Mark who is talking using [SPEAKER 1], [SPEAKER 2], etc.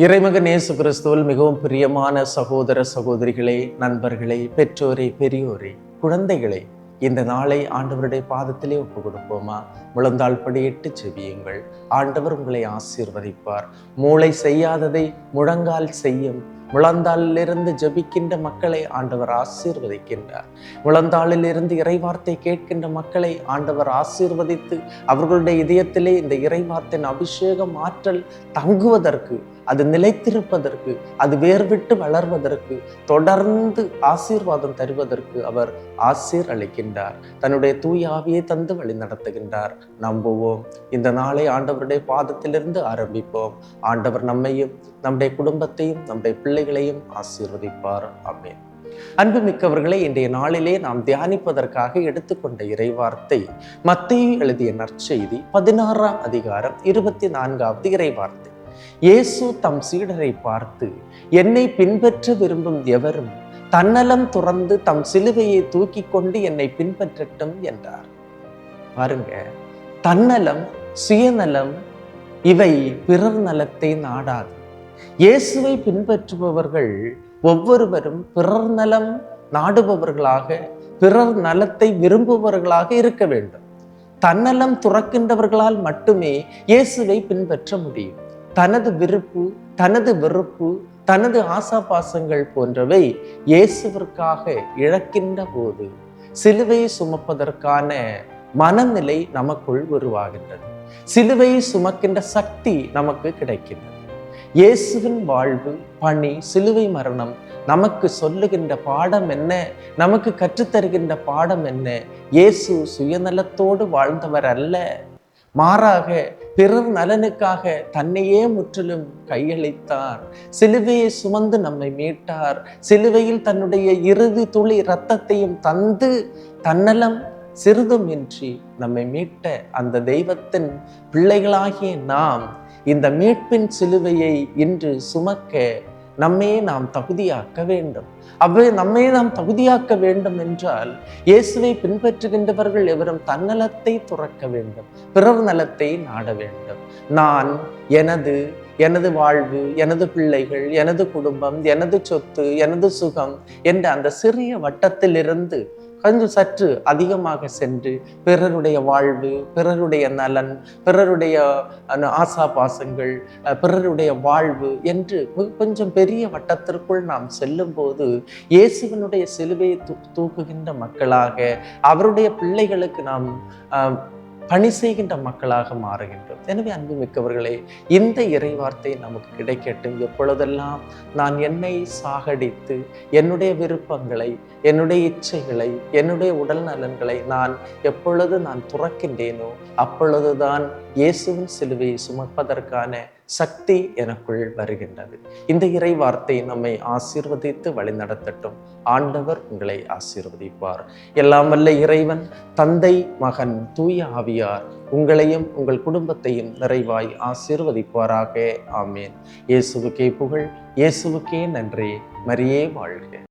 [SPEAKER 1] இறைமகன் இயேசு கிறிஸ்துவில் மிகவும் பிரியமான சகோதர சகோதரிகளே, நண்பர்களே, பெற்றோரே, பெரியோரே, குழந்தைகளே, இந்த நாளை ஆண்டவருடைய பாதத்திலே ஒப்பு கொடுப்போமா? முழந்தாள் படியிட்டு செவியுங்கள். ஆண்டவர் உங்களை ஆசீர்வதிப்பார். மூளை செய்யாததை முழங்கால் செய்யும். முழந்தாளிலிருந்து ஜெபிக்கின்ற மக்களை ஆண்டவர் ஆசீர்வதிக்கின்றார். முழந்தாளிலிருந்து இறைவார்த்தை கேட்கின்ற மக்களை ஆண்டவர் ஆசீர்வதித்து அவர்களுடைய இதயத்திலே இந்த இறைவார்த்தையின் அபிஷேகம் ஆற்றல் தங்குவதற்கு, அது நிலைத்திருப்பதற்கு, அது வேர்விட்டு வளர்வதற்கு, தொடர்ந்து ஆசீர்வாதம் தருவதற்கு அவர் ஆசீர் அளிக்கின்றார். தன்னுடைய தூய ஆவியை தந்து வழி நடத்துகின்றார். நம்புவோம். இந்த நாளை ஆண்டவருடைய பாதத்திலிருந்து ஆரம்பிப்போம். ஆண்டவர் நம்மையும் நம்முடைய குடும்பத்தையும் நம்முடைய பிள்ளைகளையும் ஆசீர்வதிப்பார். ஆமென். அன்புமிக்கவர்களே, இன்றைய நாளிலே நாம் தியானிப்பதற்காக எடுத்துக்கொண்ட இறைவார்த்தை மத்தேயு எழுதிய நற்செய்தி 16ஆம் அதிகாரம் 24வது இறைவார்த்தை. இயேசு தம் சீடரை பார்த்து, என்னை பின்பற்ற விரும்பும் எவரும் தன்னலம் துறந்து தம் சிலுவையை தூக்கி கொண்டு என்னை பின்பற்றட்டும் என்றார். பாருங்க, தன்னலம், சுயநலம் இவை பிறர் நலத்தை நாடாது. இயேசுவை பின்பற்றுபவர்கள் ஒவ்வொருவரும் பிறர் நலம் நாடுபவர்களாக, பிறர் நலத்தை விரும்புபவர்களாக இருக்க வேண்டும். தன்னலம் துறக்கின்றவர்களால் மட்டுமே இயேசுவை பின்பற்ற முடியும். தனது விருப்பு, தனது வெறுப்பு, தனது ஆசாபாசங்கள் போன்றவை இயேசுவிற்காக இழக்கின்ற போது சிலுவையை சுமப்பதற்கான மனநிலை நமக்குள் உருவாகின்றது. சிலுவையை சுமக்கின்ற சக்தி நமக்கு கிடைக்கின்றது. இயேசுவின் வாழ்வு, பணி, சிலுவை மரணம் நமக்கு சொல்லுகின்ற பாடம் என்ன? நமக்கு கற்றுத்தருகின்ற பாடம் என்ன? இயேசு சுயநலத்தோடு வாழ்ந்தவர் அல்ல. மாறாக பிறர் நலனுக்காக தன்னையே முற்றிலும் கையளித்தார். சிலுவையை சுமந்து நம்மை மீட்டார். சிலுவையில் தன்னுடைய இறுதி துளி இரத்தத்தையும் தந்து தன்னலம் சிறிதும் இன்றி நம்மை மீட்ட அந்த தெய்வத்தின் பிள்ளைகளாகிய நாம் இந்த மீட்பின் சிலுவையை இன்று சுமக்க நாம் தகுதியாக்க வேண்டும். நம்மை நாம் தகுதியாக்க வேண்டும் என்றால் இயேசுவை பின்பற்றுகின்றவர்கள் எவரும் தன்னலத்தை துறக்க வேண்டும், பிறர் நலத்தை நாட வேண்டும். நான் எனது வாழ்வு, எனது பிள்ளைகள், எனது குடும்பம், எனது சொத்து, எனது சுகம் என்ற அந்த சிறிய வட்டத்திலிருந்து கொஞ்சம் சற்று அதிகமாக சென்று பிறருடைய வாழ்வு, பிறருடைய நலன், பிறருடைய ஆசாபாசங்கள், பிறருடைய வாழ்வு என்று கொஞ்சம் பெரிய வட்டத்திற்குள் நாம் செல்லும் போது இயேசுவினுடைய சிலுவையை தூக்குகின்ற மக்களாக, அவருடைய பிள்ளைகளுக்கு நாம் பணி செய்கின்ற மக்களாக மாறுகின்றோம். எனவே அன்புமிக்கவர்களே, இந்த இறைவார்த்தை நமக்கு கிடைக்கட்டும். எப்பொழுதெல்லாம் நான் என்னை சாகடித்து என்னுடைய விருப்பங்களை, என்னுடைய இச்சைகளை, என்னுடைய உடல் நலன்களை எப்பொழுது நான் துறக்கின்றேனோ அப்பொழுதுதான் இயேசுவின் சிலுவையை சுமப்பதற்கான சக்தி எனக்குள் வருகின்றது. இந்த இறைவார்த்தை நம்மை ஆசீர்வதித்து வழிநடத்தட்டும். ஆண்டவர் உங்களை ஆசீர்வதிப்பார். எல்லாம் வல்ல இறைவன், தந்தை, மகன், தூய ஆவியார் உங்களையும் உங்கள் குடும்பத்தையும் நிறைவாய் ஆசீர்வதிப்பாராக. ஆமேன். இயேசுவுக்கே புகழ், இயேசுவுக்கே நன்றி. மரியே வாழ்க.